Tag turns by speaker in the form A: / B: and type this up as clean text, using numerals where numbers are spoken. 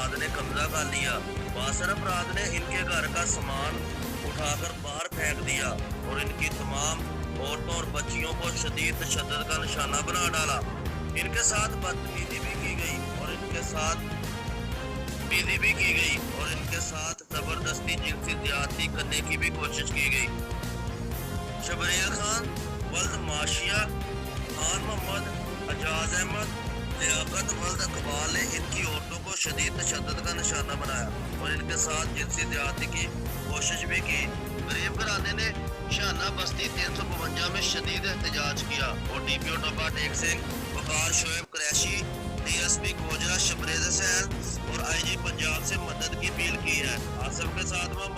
A: अपराध ने कब्जा कर लिया। बासर अपराध ने इनके घर का सामान उठाकर बाहर फेंक दिया और इनकी तमाम औरतों और बच्चियों को शदीद तशद्दुद का निशाना बना डाला। इनके साथ बदतमीजी भी की गई और इनके साथ जबरदस्ती जिनसी ज्यादती करने की भी कोशिश की गई। शबरीर खान, वल्द माशिया, खान मोहम्मद, एजाज अहमद, लियाकत वल्द इकबाल ने इनकी औरतों को शदीद तशद्दुद का निशाना बनाया और इनके साथ जिनसी ज्यादती की कोशिश भी की। गरीब घराने ने शाना बस्ती 352 में शदीद एहतजाज किया और DPO डब्बा टेक सिंह, वकार शोएब कुरैशी, DSP गोजरा शबरेज हुसैन और IG पंजाब से मदद की अपील की है। आसिफ के साथ में